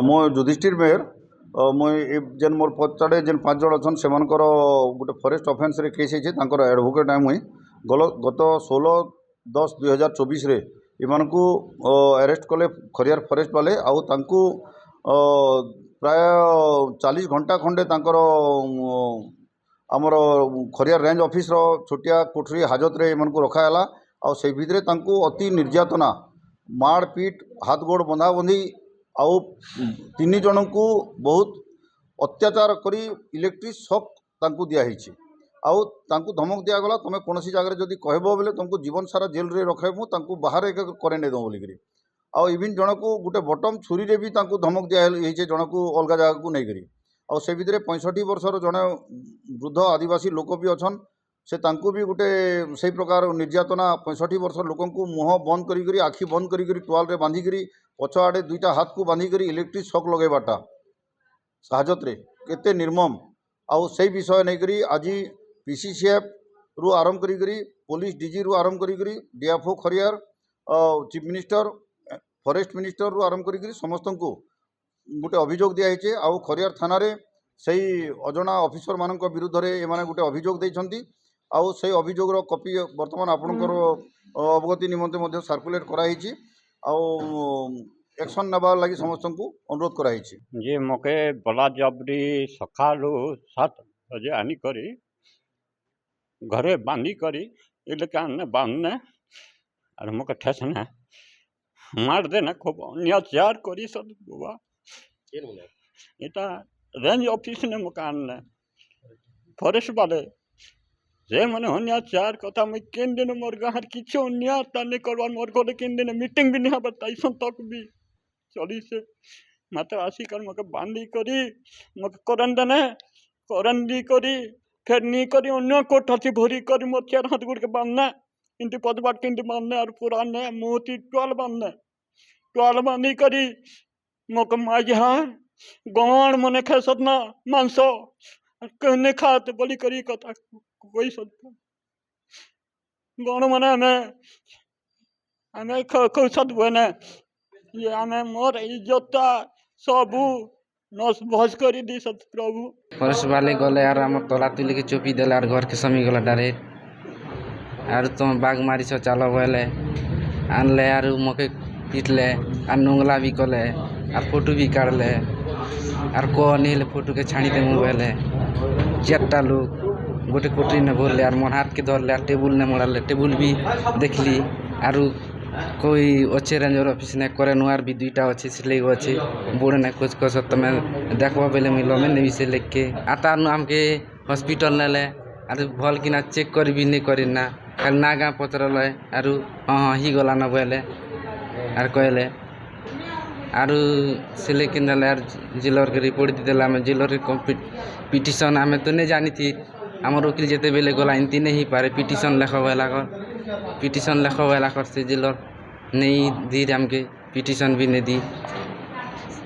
ମୁଁ ଯୁଧିଷ୍ଠିର ମେହେର ମୁଇଁ ଯେନ୍ ମୋର୍ ପଛଆଡ଼େ ଯେନ୍ 5 ଜଣ ଅଛନ୍ ସେମାନଙ୍କର ଗୋଟେ ଫରେଷ୍ଟ ଅଫେନ୍ସରେ କେସ୍ ହେଇଛେ ତାଙ୍କର ଆଡ଼ଭୋକେଟ୍ ମୁଇଁ ଗତ 16/10/2024 ଏମାନଙ୍କୁ ଆରେଷ୍ଟ କଲେ ଖରିଆର ଫରେଷ୍ଟ ବାଲେ ଆଉ ତାଙ୍କୁ ପ୍ରାୟ 40 ଘଣ୍ଟା ଖଣ୍ଡେ ତାଙ୍କର ଆମର ଖରିଆର ରେଞ୍ଜ ଅଫିସ୍ର ଛୋଟିଆ କୋଠରୀ ହାଜତରେ ଏମାନଙ୍କୁ ରଖାହେଲା ଆଉ ସେଇ ଭିତରେ ତାଙ୍କୁ ଅତି ନିର୍ଯାତନା ମାଡ଼ ପିଟ୍ ହାତ ଗୋଡ଼ ବନ୍ଧାବନ୍ଧି ଆଉ 3 ଜଣଙ୍କୁ ବହୁତ ଅତ୍ୟାଚାର କରି ଇଲେକ୍ଟ୍ରିକ୍ ସକ୍ ତାଙ୍କୁ ଦିଆହେଇଛି ଆଉ ତାଙ୍କୁ ଧମକ ଦିଆଗଲା ତୁମେ କୌଣସି ଜାଗାରେ ଯଦି କହିବ ବୋଲେ ତୁମକୁ ଜୀବନ ସାରା ଜେଲ୍ରେ ରଖାଇବୁ ତାଙ୍କୁ ବାହାରେ କରେଇ ନେଇଦେବୁ ବୋଲିକିରି ଆଉ ଇଭିନ୍ ଜଣକୁ ଗୋଟେ ବଟମ୍ ଛୁରୀରେ ବି ତାଙ୍କୁ ଧମକ ଦିଆହେଇଛି ଜଣକୁ ଅଲଗା ଜାଗାକୁ ନେଇକରି ଆଉ ସେ ଭିତରେ 65 ବର୍ଷର ଜଣେ ବୃଦ୍ଧ ଆଦିବାସୀ ଲୋକ ବି ଅଛନ୍ ସେ ତାଙ୍କୁ ବି ଗୋଟେ ସେଇ ପ୍ରକାର ନିର୍ଯାତନା 65 ବର୍ଷର ଲୋକଙ୍କୁ ମୁହଁ ବନ୍ଦ କରିକିରି ଆଖି ବନ୍ଦ କରିକିରି ଟୁଆଲ୍ରେ ବାନ୍ଧିକିରି ପଛ ଆଡ଼େ 2ଟା ହାତକୁ ବାନ୍ଧିକିରି ଇଲେକ୍ଟ୍ରିକ୍ ସକ୍ ଲଗାଇବାଟା ହାଜତରେ କେତେ ନିର୍ମମ ଆଉ ସେଇ ବିଷୟ ନେଇକରି ଆଜି PCCF ଆରମ୍ଭ କରିକିରି पुलिस DG आरंभ करी DFO Khariar chief minister forest minister आरंभ करी समस्त को गोटे अभियोग दिखाई आउ खरियार थाना से अजना ऑफिसर मान विरुद्ध में गोटे अभियोग देती आउ से अभियोगर कॉपी बर्तमान आपणकर अवगति निमंते सर्कुलेट कराई आउ एक्शन नबार लगी समस्त को अनुरोध कराई जी मके बला जबरी सका 7 बजे आनी करी घरे बांधी करी इलाने बांधने और मके ठेसने मार देना खूब अत्याचार करी सब बुआ इटा रेंज ऑफिस ने मकान ने फॉरेस्ट वाले जे मैंने अत्याचार कथा मुझे किन दिन मोर गाँव किसी अन्यायता नहीं करवार मोर घर किन दिन मीटिंग भी नहीं बताइसन तक भी चली से मात्र आसिकर मके बांधी करी मके करंदी करी फिर नहीं करी अन्य कोठासी भरी करी मोर 4 हाथ गुड़ के बांधना इंटी पदबाट किंती बांधने और पुराने मोती टोल बांधी करी मके माझार गण मने खेसत ना मांस कहने खाते बोली करी कथा कोई सकता गण मने हमें खौसत बने ये हमें मोर इज्जत सबू नस भस करी दी सत प्रभु फॉरेस्ट वाले गले यार हम तला तुली के चोपी देले यार घर के समी गला डायरेक्ट यार तुम बाग मारी छ चालो बोले आनले यार मके पीटले और नुंगला भी कले और फोटो भी काढ़ले और को नहीं फोटो के छाणी दे मोबाइल 4टा लोग गोटे कोठरी ने भरले और मन हाथ के धरले और टेबुल ने मोड़ाले टेबुल भी देखली और कोई अच्छे रेंजर ऑफिस ने करे नुआर भी 2टा अच्छे सिले अच्छे बोर्ड ने कुछ तुम देखो बेले मिलो में नहीं से लेख के आता आम के हॉस्पिटल नेले अरे भल कि चेक कर भी नहीं करी ना खाली ना गाँ पचरल आर हाँ ही गला न बोले आर कहले आर सिले कि यार जिलर के रिपोर्ट देदेला आम जिलर पिटिशन आम तो नहीं जानी थी आम वकिल जिते बेले गला इनती नहीं पारे पिटिशन लेख कर से जिलर नहीं दी आमके पिटिशन भी नहीं दी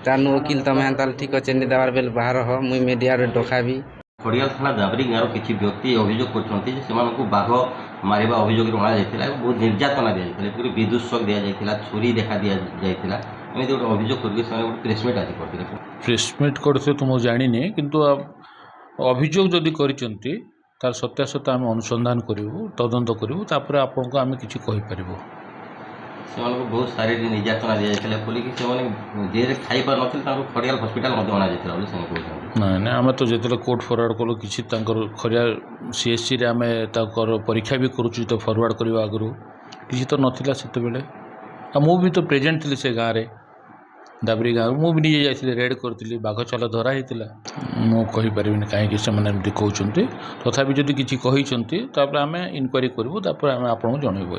तार वकिल तुम ताल ठीक अच्छे नहीं देवार बेल बाहर हो मुई मीडिया डकाबी खड़ियाल थाना दाबरी गाँव किसी व्यक्ति अभियोग कर बाघ मारिबा अभियोग अणाई बहुत निर्यातना दी जाती विद्युत शक दी जाता छुरी देखा दी जाता एमती गोटे अभियोग करके प्रेसमिट आज करते प्रेसमिट करते तो मुझे जानी किंतु अभियोग जदि करिसेंती तार सत्यासत्य आम अनुसंधान करूँ तदंत करूँ तापर आपन को आम किसी कहीपर से बहुत शारीरिक निर्यातना दी जाता बोलिकी जेल खाई पार ना खड़ियाल हस्पिटाल अणा जाता ना ना आम तो जो कोर्ट फरवर्ड कलु किसी खरिया CSC रे आम परीक्षा भी करुचु तो फरवर्ड करवा आगु किसी तो नाला से मु भी तो प्रेजेंट थी से गाँव में दाबरी गाँव मुझे भी नहीं जाइए रेड करी बाघ चल धरा होता मुझे कहीं से कहते तथापि जदि किसी कहते आम इनक्वारी करूँ आम आपको जनइबू।